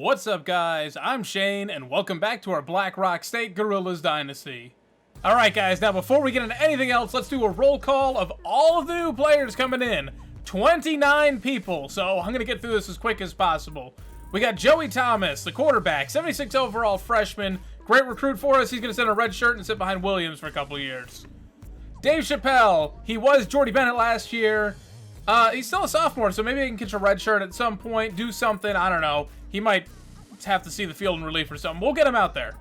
What's up, guys? I'm Shane, and welcome back to our Black Rock State Gorillas Dynasty. Alright, guys, now before we get into anything else, let's do a roll call of all of the new players coming in. 29 people, so I'm going to get through this as quick as possible. We got Joey Thomas, the quarterback, 76 overall freshman. Great recruit for us. He's going to sit in a red shirt and sit behind Williams for a couple of years. Dave Chappelle, he was Jordy Bennett last year. He's still a sophomore, so maybe he can catch a red shirt at some point, do something, I don't know. He might have to see the field in relief or something. We'll get him out there.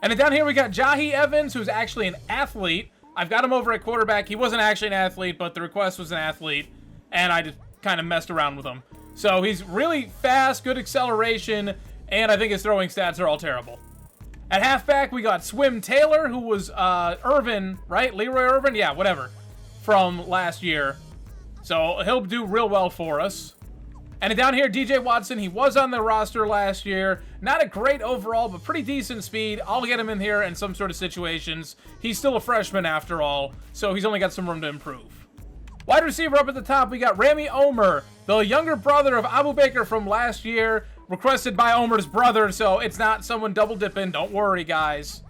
And then down here we got Jahi Evans, who's actually an athlete. I've got him over at quarterback. He wasn't actually an athlete, but the request was an athlete, and I just kind of messed around with him. So he's really fast, good acceleration, and I think his throwing stats are all terrible. At halfback, we got Swim Taylor, who was Irvin, right? Leroy Irvin? Yeah, whatever, from last year. So he'll do real well for us. And down here, DJ Watson, he was on the roster last year. Not a great overall, but pretty decent speed. I'll get him in here in some sort of situations. He's still a freshman after all, so he's only got some room to improve. Wide receiver up at the top, we got Rami Omer, the younger brother of Abu Baker from last year, requested by Omer's brother, so it's not someone double dipping. Don't worry, guys.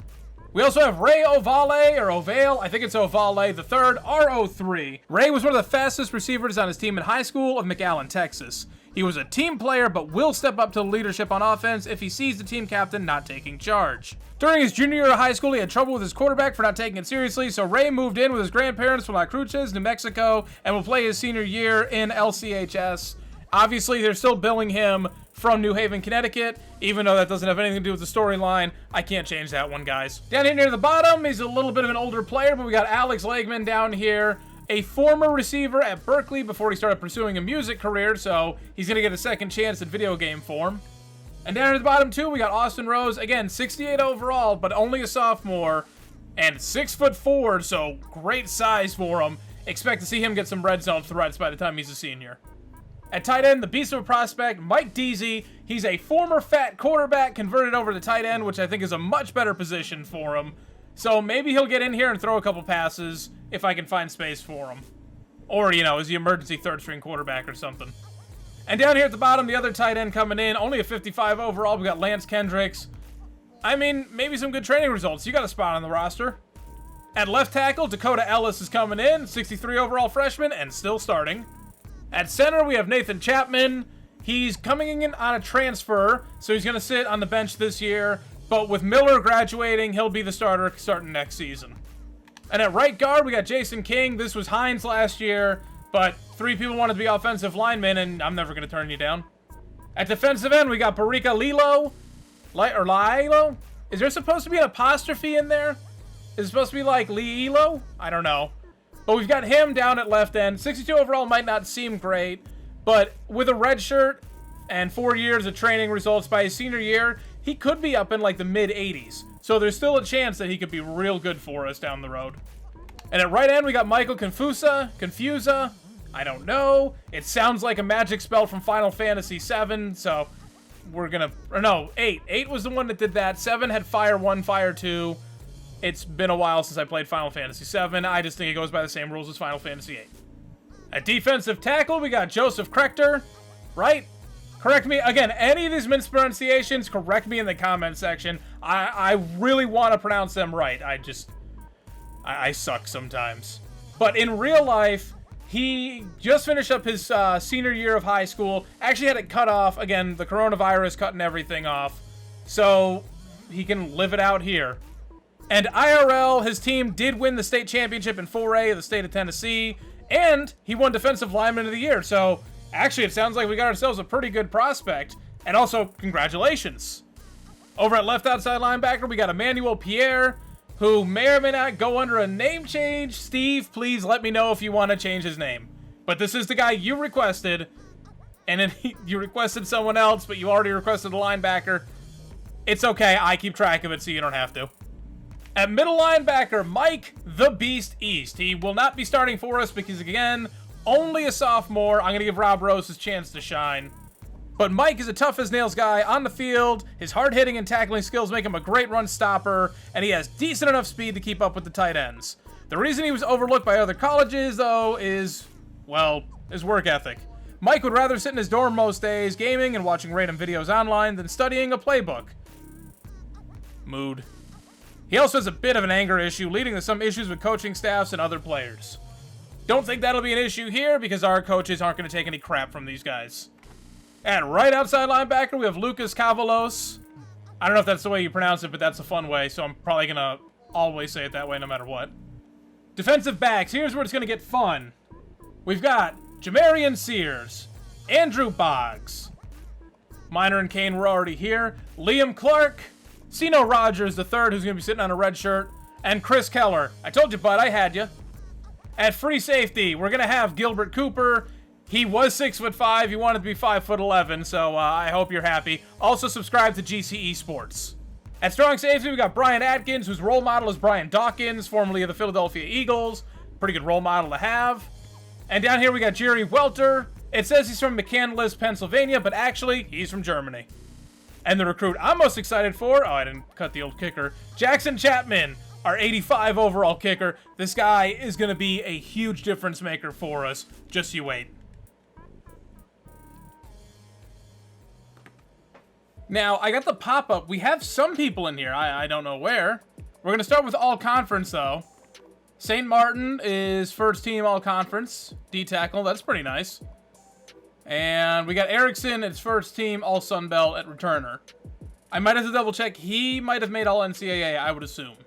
We also have Ray Ovale, or Ovale, I think it's Ovale, the third, RO3. Ray was one of the fastest receivers on his team in high school of McAllen, Texas. He was a team player, but will step up to leadership on offense if he sees the team captain not taking charge. During his junior year of high school, he had trouble with his quarterback for not taking it seriously, so Ray moved in with his grandparents from La Cruces, New Mexico, and will play his senior year in LCHS. Obviously, they're still billing him from New Haven, Connecticut, even though that doesn't have anything to do with the storyline. I can't change that one, guys. Down here near the bottom, he's a little bit of an older player, but we got Alex Legman down here, a former receiver at Berkeley before he started pursuing a music career, so he's going to get a second chance in video game form. And down at the bottom, too, we got Austin Rose, again, 68 overall, but only a sophomore, and 6'4", so great size for him. Expect to see him get some red zone threats by the time he's a senior. At tight end, the beast of a prospect, Mike Deasy. He's a former fat quarterback converted over to tight end, which I think is a much better position for him. So maybe he'll get in here and throw a couple passes if I can find space for him. Or, you know, as the emergency third-string quarterback or something. And down here at the bottom, the other tight end coming in, only a 55 overall. We got Lance Kendricks. I mean, maybe some good training results. You got a spot on the roster. At left tackle, Dakota Ellis is coming in, 63 overall freshman, and still starting. At center, we have Nathan Chapman. He's coming in on a transfer, so he's going to sit on the bench this year. But with Miller graduating, he'll be the starter starting next season. And at right guard, we got Jason King. This was Hines last year, but 3 people wanted to be offensive linemen, and I'm never going to turn you down. At defensive end, we got Barika Lilo. Lilo? Is there supposed to be an apostrophe in there? Is it supposed to be like Lilo? I don't know. But we've got him down at left end. 62 overall might not seem great, but with a red shirt and 4 years of training results by his senior year, he could be up in like the mid-80s. So there's still a chance that he could be real good for us down the road. And at right end, we got Michael Confusa. I don't know. It sounds like a magic spell from Final Fantasy VII, so we're gonna... Or no, 8. 8 was the one that did that. 7 had Fire 1, Fire 2. It's been a while since I played Final Fantasy VII. I just think it goes by the same rules as Final Fantasy VIII. At defensive tackle, we got Joseph Krechter, right? Correct me. Again, any of these mispronunciations, correct me in the comment section. I really want to pronounce them right. I suck sometimes. But in real life, he just finished up his senior year of high school. Actually had it cut off. Again, the coronavirus cutting everything off. So he can live it out here. And IRL, his team did win the state championship in 4A of the state of Tennessee. And he won Defensive Lineman of the Year. So actually, it sounds like we got ourselves a pretty good prospect. And also, congratulations. Over at left outside linebacker, we got Emmanuel Pierre, who may or may not go under a name change. Steve, please let me know if you want to change his name. But this is the guy you requested. And then you requested someone else, but you already requested a linebacker. It's okay. I keep track of it, so you don't have to. At middle linebacker, Mike the Beast East. He will not be starting for us because, again, only a sophomore. I'm going to give Rob Rose his chance to shine. But Mike is a tough-as-nails guy on the field. His hard-hitting and tackling skills make him a great run stopper, and he has decent enough speed to keep up with the tight ends. The reason he was overlooked by other colleges, though, is, well, his work ethic. Mike would rather sit in his dorm most days, gaming and watching random videos online, than studying a playbook. Mood. He also has a bit of an anger issue, leading to some issues with coaching staffs and other players. Don't think that'll be an issue here, because our coaches aren't going to take any crap from these guys. At right outside linebacker, we have Lucas Cavalos. I don't know if that's the way you pronounce it, but that's a fun way, so I'm probably going to always say it that way no matter what. Defensive backs, here's where it's going to get fun. We've got Jamarian Sears, Andrew Boggs. Minor and Kane were already here. Liam Clark, Sino Rogers III, who's going to be sitting on a red shirt, and Chris Keller. I told you, bud, I had you. At free safety, we're going to have Gilbert Cooper. He was 6'5". He wanted to be 5'11", so I hope you're happy. Also, subscribe to GCE Sports. At strong safety, we got Brian Atkins, whose role model is Brian Dawkins, formerly of the Philadelphia Eagles. Pretty good role model to have. And down here we got Jerry Welter. It says he's from McCandless, Pennsylvania, but actually, he's from Germany. And the recruit I'm most excited for, I didn't cut the old kicker, Jackson Chapman, our 85 overall kicker. This guy is going to be a huge difference maker for us. Just you wait. Now, I got the pop-up. We have some people in here. I don't know where. We're going to start with all-conference, though. St. Martin is first team all-conference. D-tackle. That's pretty nice. And we got Erickson. It's first team all-Sun Belt at returner. I might have to double-check. He might have made all-NCAA, I would assume.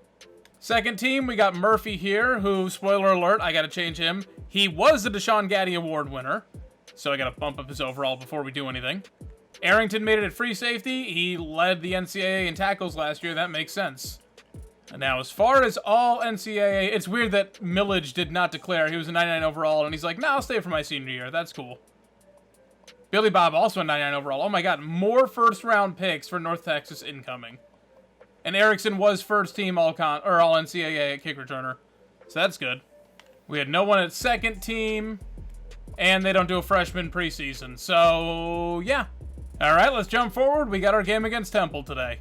Second team, we got Murphy here, who, spoiler alert, I got to change him. He was the Deshaun Gaddy Award winner. So I got to bump up his overall before we do anything. Arrington made it at free safety. He led the NCAA in tackles last year. That makes sense. And now, as far as all NCAA, it's weird that Millage did not declare. He was a 99 overall, and he's like, nah, I'll stay for my senior year. That's cool. Billy Bob, also a 99 overall. Oh my god, more first-round picks for North Texas incoming. And Erickson was first-team all NCAA at kick returner. So that's good. We had no one at second team, and they don't do a freshman preseason. So, yeah. All right, let's jump forward. We got our game against Temple today.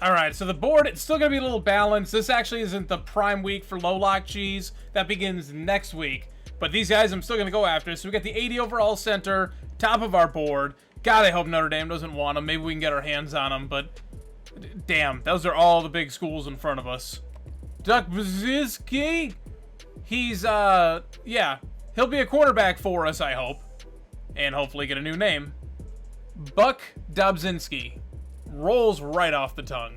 All right, so the board, it's still going to be a little balanced. This actually isn't the prime week for low lock cheese. That begins next week. But these guys I'm still going to go after. So we got the 80 overall center, top of our board. God, I hope Notre Dame doesn't want them. Maybe we can get our hands on them. But, damn, those are all the big schools in front of us. Duck Brzezinski, he's, yeah, he'll be a cornerback for us, I hope. And hopefully get a new name. Buck Dobzinski. Rolls right off the tongue.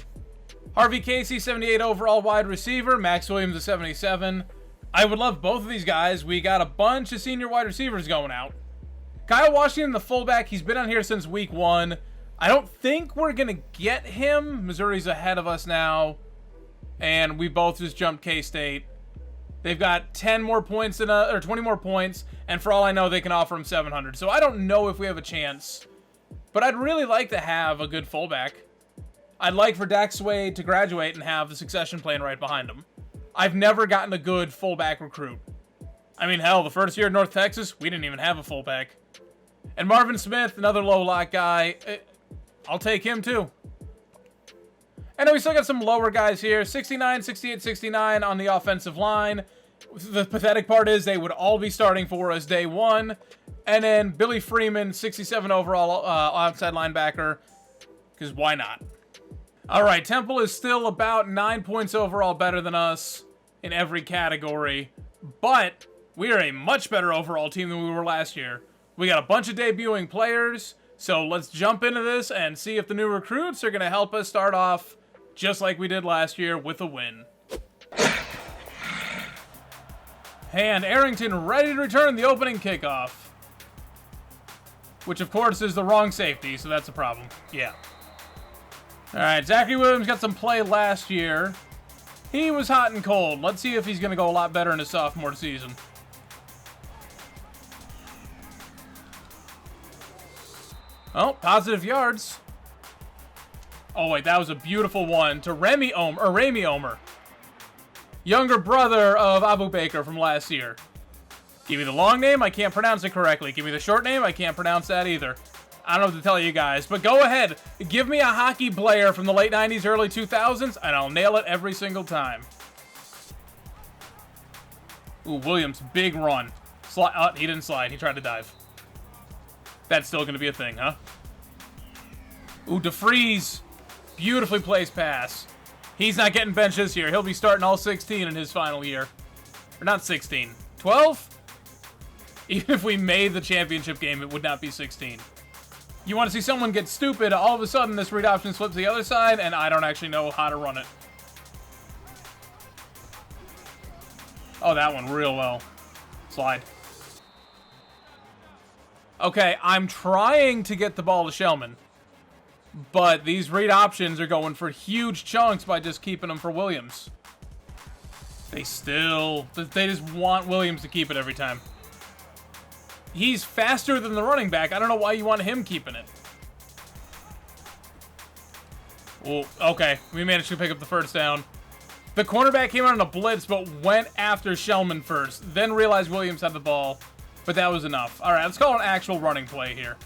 Harvey Casey, 78 overall wide receiver. Max Williams, a 77. I would love both of these guys. We got a bunch of senior wide receivers going out. Kyle Washington, the fullback, he's been on here since week 1. I don't think we're going to get him. Missouri's ahead of us now. And we both just jumped K-State. They've got 10 more points or 20 more points. And for all I know, they can offer him 700. So I don't know if we have a chance. But I'd really like to have a good fullback. I'd like for Dak Sway to graduate and have the succession plan right behind him. I've never gotten a good fullback recruit. I mean, hell, the first year in North Texas, we didn't even have a fullback. And Marvin Smith, another low-lock guy, I'll take him too. And then we still got some lower guys here. 69, 68, 69 on the offensive line. The pathetic part is they would all be starting for us day 1. And then Billy Freeman, 67 overall outside linebacker, because why not? All right, Temple is still about 9 points overall better than us in every category, but we are a much better overall team than we were last year. We got a bunch of debuting players, so let's jump into this and see if the new recruits are going to help us start off just like we did last year with a win. And Arrington ready to return the opening kickoff. Which, of course, is the wrong safety, so that's a problem. Yeah. All right, Zachary Williams got some play last year. He was hot and cold. Let's see if he's going to go a lot better in his sophomore season. Oh, positive yards. Oh, wait, that was a beautiful one to Remy Omer. Younger brother of Abu Baker from last year. Give me the long name, I can't pronounce it correctly. Give me the short name, I can't pronounce that either. I don't know what to tell you guys, but go ahead. Give me a hockey player from the late 90s, early 2000s, and I'll nail it every single time. Ooh, Williams, big run. He didn't slide, he tried to dive. That's still going to be a thing, huh? Ooh, DeFreeze. Beautifully placed pass. He's not getting benched this year. He'll be starting all 16 in his final year. Or not 16. 12? Even if we made the championship game, it would not be 16. You want to see someone get stupid, all of a sudden this read option flips to the other side, and I don't actually know how to run it. Oh, that one real well. Slide. Okay, I'm trying to get the ball to Shellman. But these read options are going for huge chunks by just keeping them for Williams. They just want Williams to keep it every time. He's faster than the running back. I don't know why you want him keeping it. Oh, okay. We managed to pick up the first down. The cornerback came out on a blitz, but went after Shellman first. Then realized Williams had the ball. But that was enough. All right, let's call an actual running play here.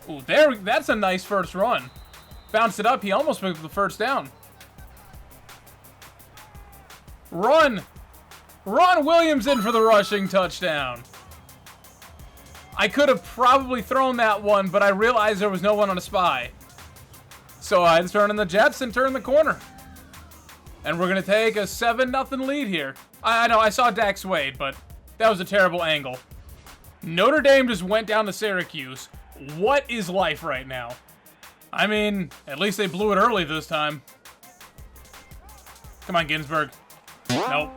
Ooh, that's a nice first run. Bounced it up. He almost picked up the first down. Run! Run Williams in for the rushing touchdown. I could have probably thrown that one, but I realized there was no one on a spy. So I just turned in the Jets and turned the corner. And we're going to take a 7-0 lead here. I know, I saw Dak Swade, but that was a terrible angle. Notre Dame just went down to Syracuse. What is life right now? I mean, at least they blew it early this time. Come on, Ginsburg. Nope.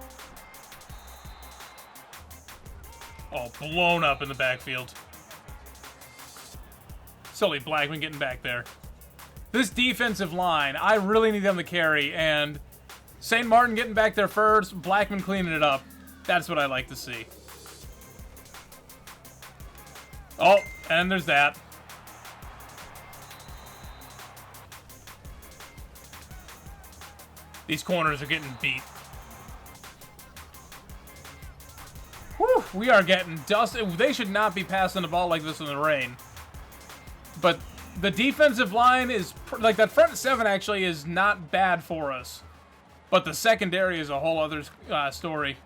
Oh, blown up in the backfield. Sully Blackman getting back there. This defensive line, I really need them to carry, and St. Martin getting back there first, Blackman cleaning it up. That's what I like to see. Oh, and there's that. These corners are getting beat. Whew, we are getting dusted. They should not be passing the ball like this in the rain. But the defensive line is, like, that front seven actually is not bad for us. But the secondary is a whole other story.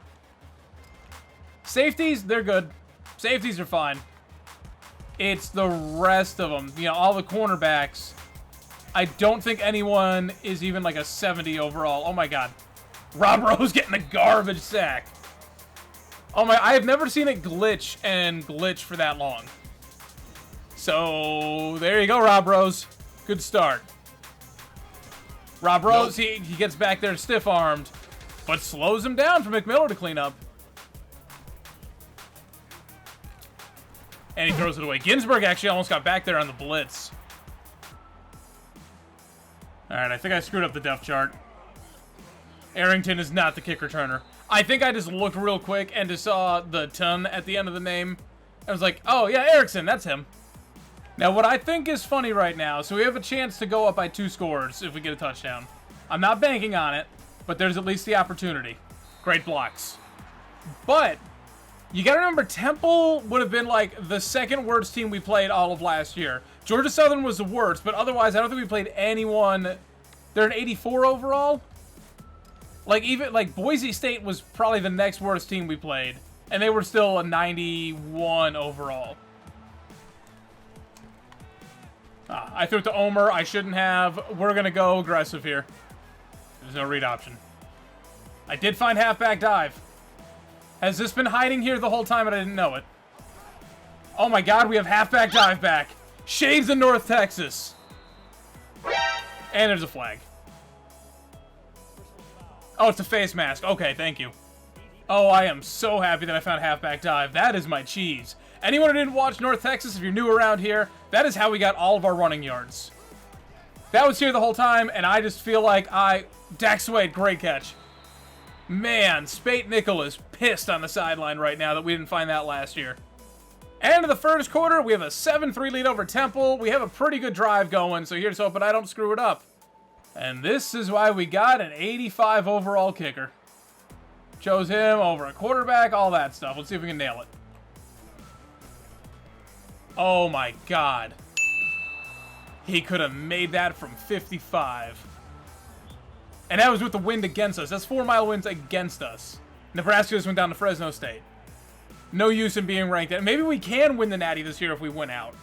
Safeties, they're good. Safeties are fine. It's the rest of them. You know, all the cornerbacks. I don't think anyone is even like a 70 overall. Oh my god. Rob Rose getting a garbage sack. Oh my, I have never seen it glitch and glitch for that long. So, there you go, Rob Rose. Good start. Rob Rose, he gets back there stiff-armed, but slows him down for McMillan to clean up. And he throws it away. Ginsburg actually almost got back there on the blitz. Alright, I think I screwed up the depth chart. Arrington is not the kick returner. I think I just looked real quick and just saw the ton at the end of the name. I was like, oh yeah, Erickson, that's him. Now, what I think is funny right now, so we have a chance to go up by 2 scores if we get a touchdown. I'm not banking on it, but there's at least the opportunity. Great blocks. But you gotta remember, Temple would have been like the second worst team we played all of last year. Georgia Southern was the worst, but otherwise I don't think we played anyone. They're an 84 overall. Like, even like Boise State was probably the next worst team we played, and they were still a 91 overall. I threw it to Omer. I shouldn't have. We're going to go aggressive here. There's no read option. I did find halfback dive. Has this been hiding here the whole time and I didn't know it? Oh my god, we have halfback dive back. Shades of North Texas. And there's a flag. Oh, it's a face mask. Okay, thank you. Oh, I am so happy that I found halfback dive. That is my cheese. Anyone who didn't watch North Texas, if you're new around here, that is how we got all of our running yards. That was here the whole time, and I just feel like Dak Swade, great catch. Man, Spate Nickel is pissed on the sideline right now that we didn't find that last year. End of the first quarter, we have a 7-3 lead over Temple. We have a pretty good drive going, so here's hoping I don't screw it up. And this is why we got an 85 overall kicker. Chose him over a quarterback, all that stuff. Let's see if we can nail it. Oh my god. He could have made that from 55. And that was with the wind against us. That's 4-mile winds against us. Nebraska just went down to Fresno State. No use in being ranked. Maybe we can win the Natty this year if we win out.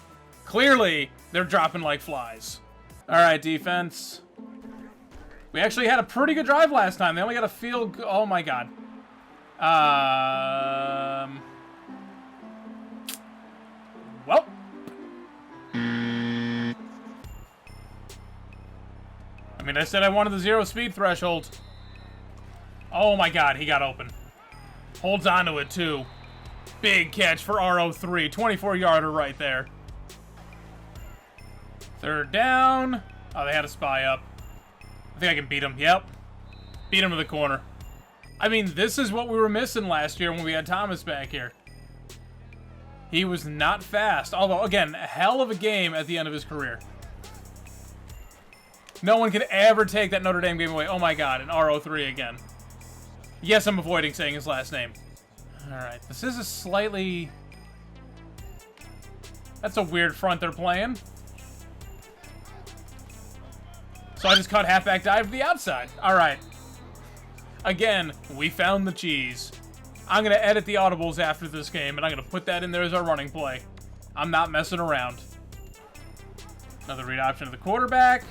Clearly, they're dropping like flies. All right, defense. We actually had a pretty good drive last time. They only got a field. Oh my god. Well. I mean, I said I wanted the 0 speed threshold. Oh my god, he got open. Holds onto it too. Big catch for RO3. 24-yarder right there. Third down. Oh, they had a spy up. I think I can beat him. Yep. Beat him to the corner. I mean, this is what we were missing last year when we had Thomas back here. He was not fast. Although, again, a hell of a game at the end of his career. No one could ever take that Notre Dame game away. Oh my god, an RO3 again. Yes, I'm avoiding saying his last name. Alright, this is a slightly... That's a weird front they're playing. So I just caught halfback dive to the outside. Alright. Again, we found the cheese. I'm going to edit the audibles after this game, and I'm going to put that in there as our running play. I'm not messing around. Another read option to the quarterback.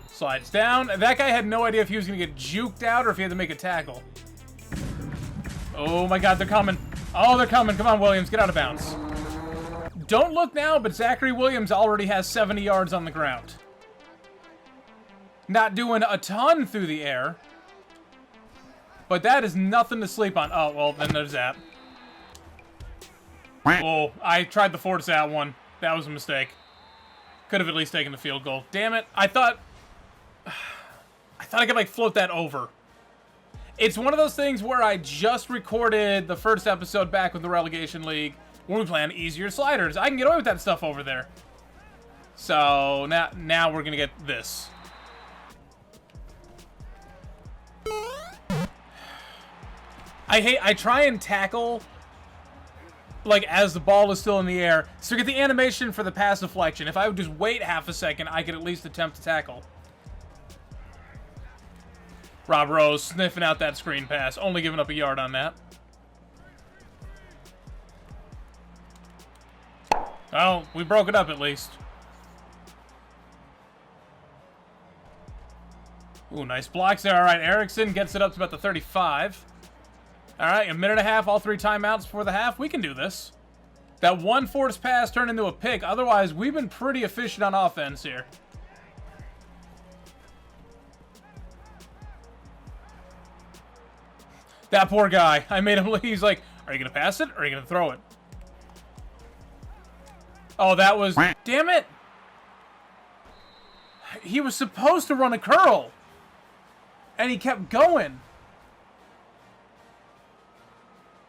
Slides down. That guy had no idea if he was going to get juked out or if he had to make a tackle. Oh my god, they're coming. Oh, they're coming. Come on, Williams. Get out of bounds. Don't look now, but Zachary Williams already has 70 yards on the ground. Not doing a ton through the air. But that is nothing to sleep on. Oh, well, then there's that. Oh, I tried to force that one. That was a mistake. Could have at least taken the field goal. Damn it. I thought I could, like, float that over. It's one of those things where I just recorded the first episode back with the Relegation League when we play on easier sliders. I can get away with that stuff over there. So, now we're going to get this. I try and tackle, like, as the ball is still in the air, so get the animation for the pass deflection. If I would just wait half a second, I could at least attempt to tackle. Rob Rose sniffing out that screen pass, only giving up a yard on that. Oh, we broke it up at least. Ooh, nice blocks there. All right, Erickson gets it up to about the 35. All right, a minute and a half, all 3 timeouts before the half. We can do this. That one forced pass turned into a pick. Otherwise, we've been pretty efficient on offense here. That poor guy. I made him look. He's like, are you going to pass it or are you going to throw it? Oh, that was... Damn it. He was supposed to run a curl. And he kept going.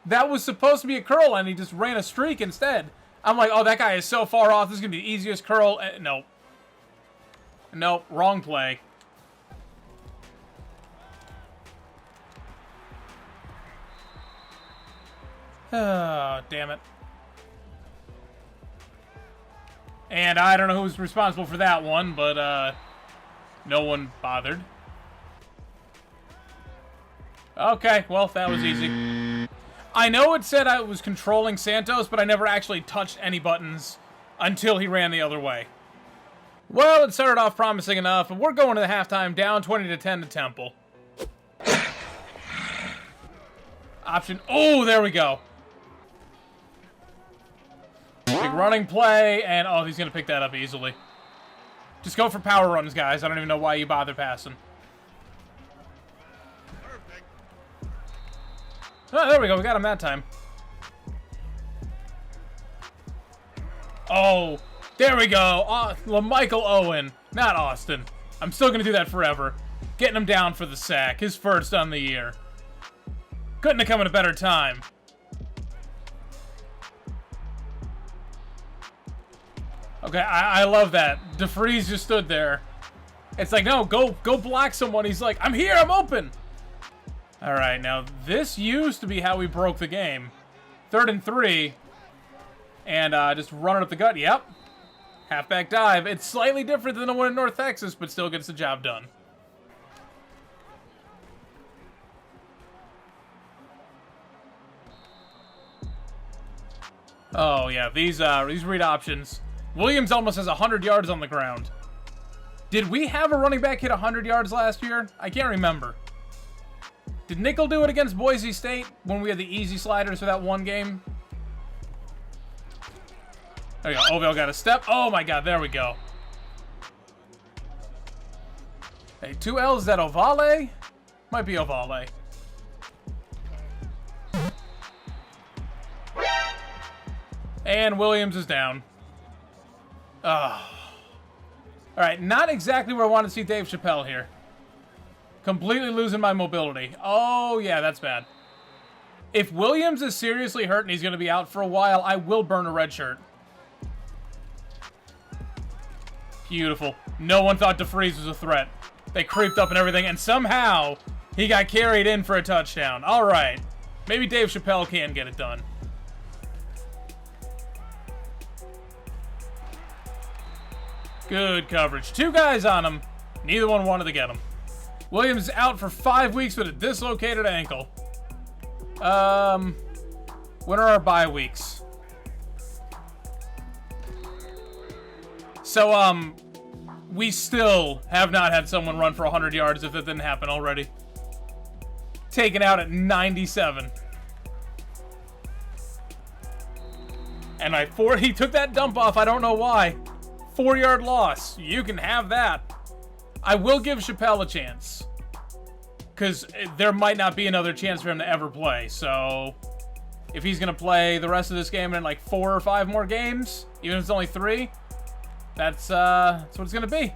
That was supposed to be a curl, and he just ran a streak instead. I'm like, oh, that guy is so far off. This is going to be the easiest curl. Nope. Nope. Wrong play. Oh, damn it. And I don't know who's responsible for that one, but no one bothered. Okay, well, that was easy. I know it said I was controlling Santos, but I never actually touched any buttons until he ran the other way. Well, it started off promising enough, and we're going to the halftime down 20-10 to Temple. Option. Oh, there we go. Big running play, and oh, he's going to pick that up easily. Just go for power runs, guys. I don't even know why you bother passing. Oh, there we go. We got him that time. Oh, there we go. LaMichael Owen, not Austin. I'm still going to do that forever. Getting him down for the sack. His first on the year. Couldn't have come at a better time. Okay, I love that. DeFreeze just stood there. It's like, no, go block someone. He's like, I'm here. I'm open. All right, now this used to be how we broke the game. 3rd and 3. And just run it up the gut. Yep. Halfback dive. It's slightly different than the one in North Texas, but still gets the job done. Oh, yeah, these read options. Williams almost has 100 yards on the ground. Did we have a running back hit 100 yards last year? I can't remember. Did Nickel do it against Boise State when we had the easy sliders for that one game? There we go. Ovale got a step. Oh, my God. There we go. Hey, 2 L's. Is that Ovale? Might be Ovale. And Williams is down. All right, not exactly where I want to see Dave Chappelle here. Completely losing my mobility. Oh, yeah, that's bad. If Williams is seriously hurt and he's going to be out for a while, I will burn a red shirt. Beautiful. No one thought DeFreeze was a threat. They creeped up and everything, and somehow he got carried in for a touchdown. All right. Maybe Dave Chappelle can get it done. Good coverage. 2 guys on him. Neither one wanted to get him. Williams is out for 5 weeks with a dislocated ankle. When are our bye weeks? So, we still have not had someone run for 100 yards if that didn't happen already. Taken out at 97. And he took that dump off. I don't know why. 4-yard loss. You can have that. I will give Chappelle a chance. Because there might not be another chance for him to ever play. So, if he's going to play the rest of this game in like 4 or 5 more games, even if it's only 3, that's what it's going to be.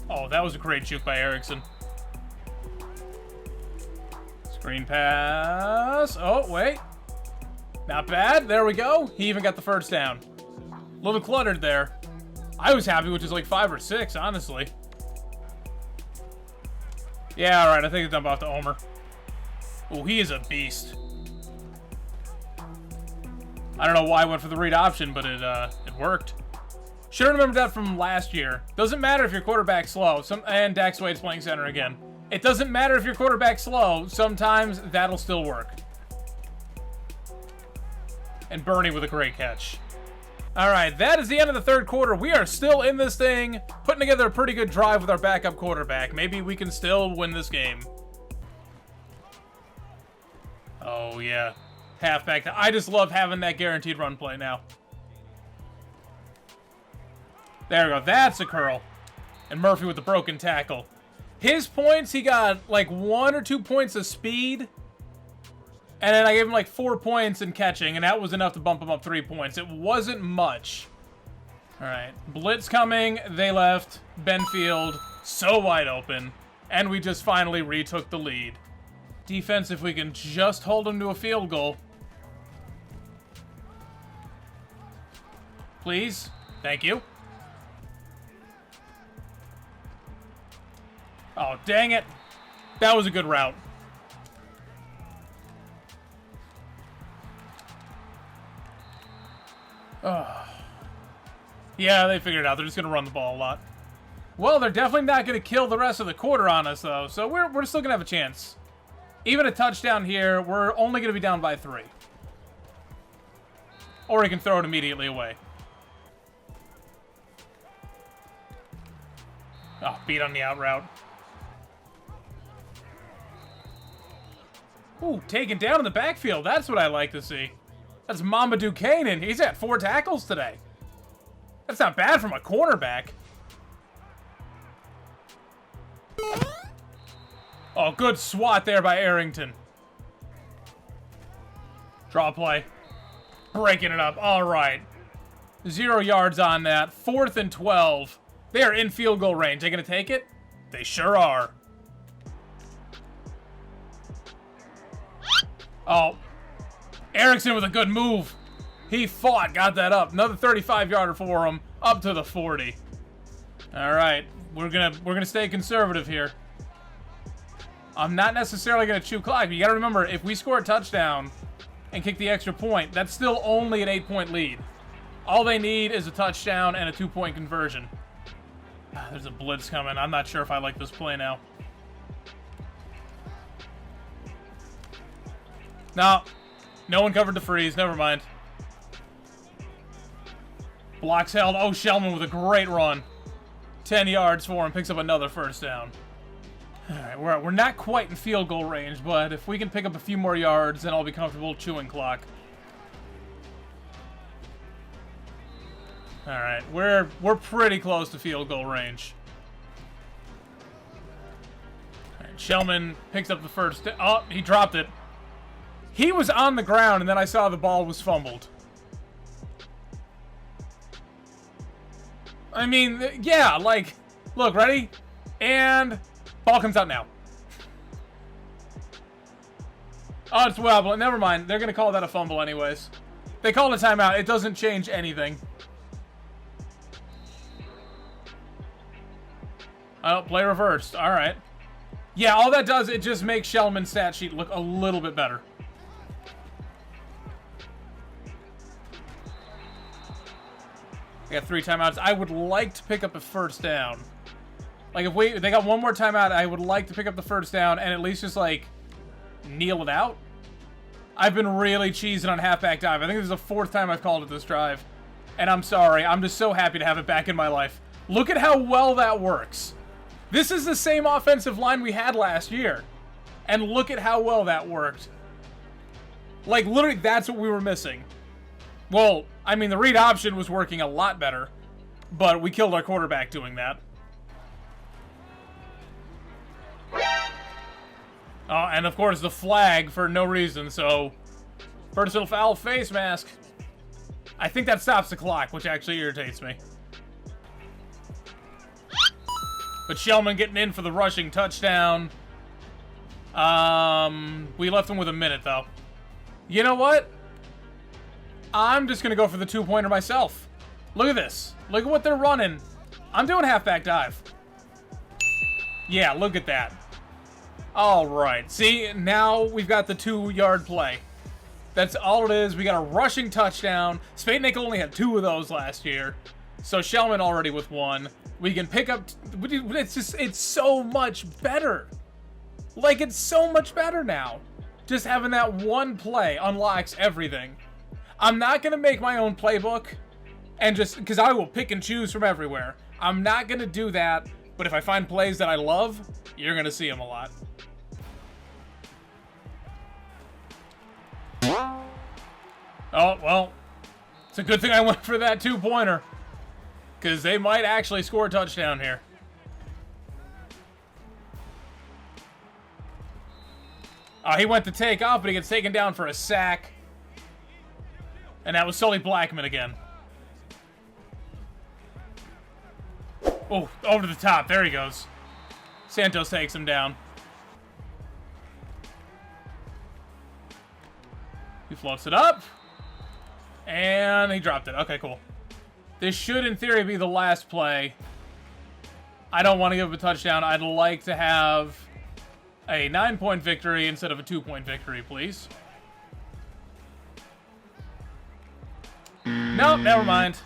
Oh, that was a great juke by Erickson. Screen pass. Oh, wait. Not bad. There we go. He even got the first down. A little cluttered there. I was happy with just like 5 or 6, honestly. Yeah, all right. I think it's dump off to Omer. Oh, he is a beast. I don't know why I went for the read option, but it worked. Should have remembered that from last year. Doesn't matter if your quarterback's slow. And Dax Wade's playing center again. It doesn't matter if your quarterback's slow. Sometimes that'll still work. And Bernie with a great catch. All right, that is the end of the third quarter. We are still in this thing, putting together a pretty good drive with our backup quarterback. Maybe we can still win this game. Oh, yeah. Halfback. I just love having that guaranteed run play now. There we go. That's a curl. And Murphy with the broken tackle. His points, he got like 1 or 2 points of speed. And then I gave him like 4 points in catching, and that was enough to bump him up 3 points. It wasn't much. All right. Blitz coming. They left. Benfield so wide open. And we just finally retook the lead. Defense, if we can just hold them to a field goal. Please. Thank you. Oh, dang it. That was a good route. Yeah, they figured it out. They're just going to run the ball a lot. Well, they're definitely not going to kill the rest of the quarter on us, though. So we're still going to have a chance. Even a touchdown here, we're only going to be down by 3. Or he can throw it immediately away. Oh, beat on the out route. Ooh, taken down in the backfield. That's what I like to see. That's Mamadou Kanan. He's at 4 tackles today. That's not bad from a cornerback. Oh, good swat there by Arrington. Draw play. Breaking it up. All right. 0 yards on that. 4th and 12. They are in field goal range. They going to take it? They sure are. Oh. Erickson with a good move. He fought, got that up. Another 35-yarder for him, up to the 40. All right, we're gonna stay conservative here. I'm not necessarily gonna chew clock, but you gotta remember, if we score a touchdown and kick the extra point, that's still only an 8-point lead. All they need is a touchdown and a 2-point conversion. There's a blitz coming. I'm not sure if I like this play now. No one covered the freeze. Never mind. Blocks held. Oh, Shellman with a great run. 10 yards for him. Picks up another first down. All right, we're not quite in field goal range, but if we can pick up a few more yards, then I'll be comfortable chewing clock. All right, we're pretty close to field goal range. All right, Shellman picks up the first. Oh, he dropped it. He was on the ground, and then I saw the ball was fumbled. I mean, yeah, like, look, ready? And ball comes out now. Oh, it's wobbling. Never mind. They're going to call that a fumble anyways. They called a timeout. It doesn't change anything. Oh, play reversed. All right. Yeah, all that does, it just makes Shellman's stat sheet look a little bit better. We got 3 timeouts. I would like to pick up a first down. Like, if they got one more timeout, I would like to pick up the first down and at least just, like, kneel it out. I've been really cheesing on halfback dive. I think this is the 4th time I've called it this drive. And I'm sorry. I'm just so happy to have it back in my life. Look at how well that works. This is the same offensive line we had last year. And look at how well that worked. Like, literally, that's what we were missing. Well, I mean, the read option was working a lot better. But we killed our quarterback doing that. And of course, the flag for no reason, so... personal foul, face mask. I think that stops the clock, which actually irritates me. But Shellman getting in for the rushing touchdown. We left him with a minute, though. You know what? I'm just going to go for the 2-pointer myself. Look at this. Look at what they're running. I'm doing halfback dive. Yeah, look at that. All right. See, now we've got the 2-yard play. That's all it is. We got a rushing touchdown. Spade Nickel only had 2 of those last year. So Shellman already with 1. We can pick up... it's so much better. Like, it's so much better now. Just having that one play unlocks everything. I'm not going to make my own playbook. And just... because I will pick and choose from everywhere. I'm not going to do that. But if I find plays that I love, you're going to see them a lot. Oh, well. It's a good thing I went for that 2-pointer. Because they might actually score a touchdown here. He went to take off, but he gets taken down for a sack. And that was Sully Blackman again. Oh, over to the top. There he goes. Santos takes him down. He floats it up. And he dropped it. Okay, cool. This should, in theory, be the last play. I don't want to give him a touchdown. I'd like to have a 9-point victory instead of a 2-point victory, please. Nope, never mind.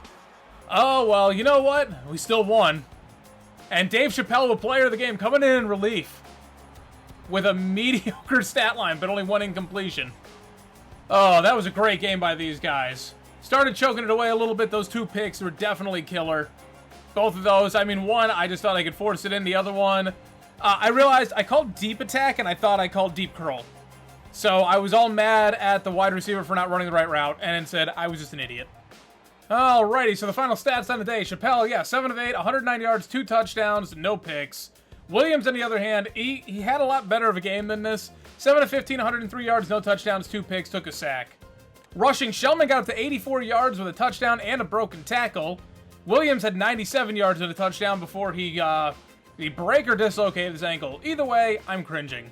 Oh, well, you know what? We still won. And Dave Chappelle, player of the game, coming in relief. With a mediocre stat line, but only 1 incompletion. Oh, that was a great game by these guys. Started choking it away a little bit. Those 2 picks were definitely killer. Both of those. I mean, one, I just thought I could force it in. The other one, I realized I called deep attack, and I thought I called deep curl. So I was all mad at the wide receiver for not running the right route, and instead, I was just an idiot. Alrighty, so the final stats on the day. Chappelle, yeah, 7 of 8, 109 yards, 2 touchdowns, no picks. Williams, on the other hand, he had a lot better of a game than this. 7 of 15, 103 yards, no touchdowns, 2 picks, took a sack. Rushing, Shellman got up to 84 yards with a touchdown and a broken tackle. Williams had 97 yards and a touchdown before the breaker dislocated his ankle. Either way, I'm cringing.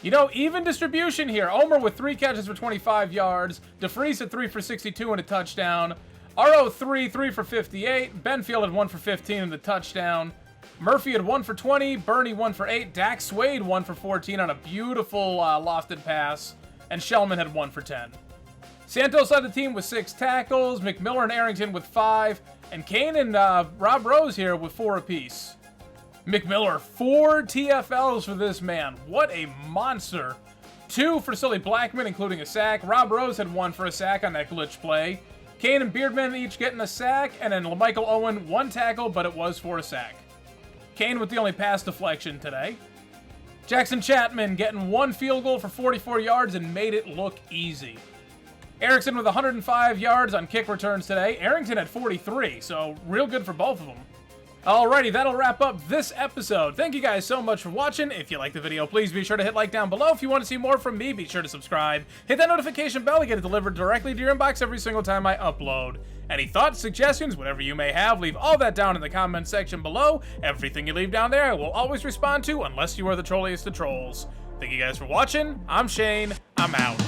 You know, even distribution here. Omer with 3 catches for 25 yards. DeFries had 3 for 62 and a touchdown. RO3, 3 for 58. Benfield had 1 for 15 and the touchdown. Murphy had 1 for 20. Bernie 1 for 8. Dak Swade 1 for 14 on a beautiful lofted pass. And Shellman had 1 for 10. Santos led the team with 6 tackles. McMillan and Arrington with 5. And Kane and Rob Rose here with 4 apiece. McMillan, 4 TFLs for this man. What a monster. 2 for Sully Blackman, including a sack. Rob Rose had 1 for a sack on that glitch play. Kane and Beardman each getting a sack, and then LaMichael Owen 1 tackle, but it was for a sack. Kane with the only pass deflection today. Jackson Chapman getting 1 field goal for 44 yards and made it look easy. Erickson with 105 yards on kick returns today. Arrington at 43, so real good for both of them. Alrighty, that'll wrap up this episode. Thank you guys so much for watching. If you liked the video, please be sure to hit like down below. If you want to see more from me, be sure to subscribe. Hit that notification bell to get it delivered directly to your inbox every single time I upload. Any thoughts, suggestions, whatever you may have, leave all that down in the comment section below. Everything you leave down there I will always respond to, unless you are the trolliest of trolls. Thank you guys for watching. I'm Shane. I'm out.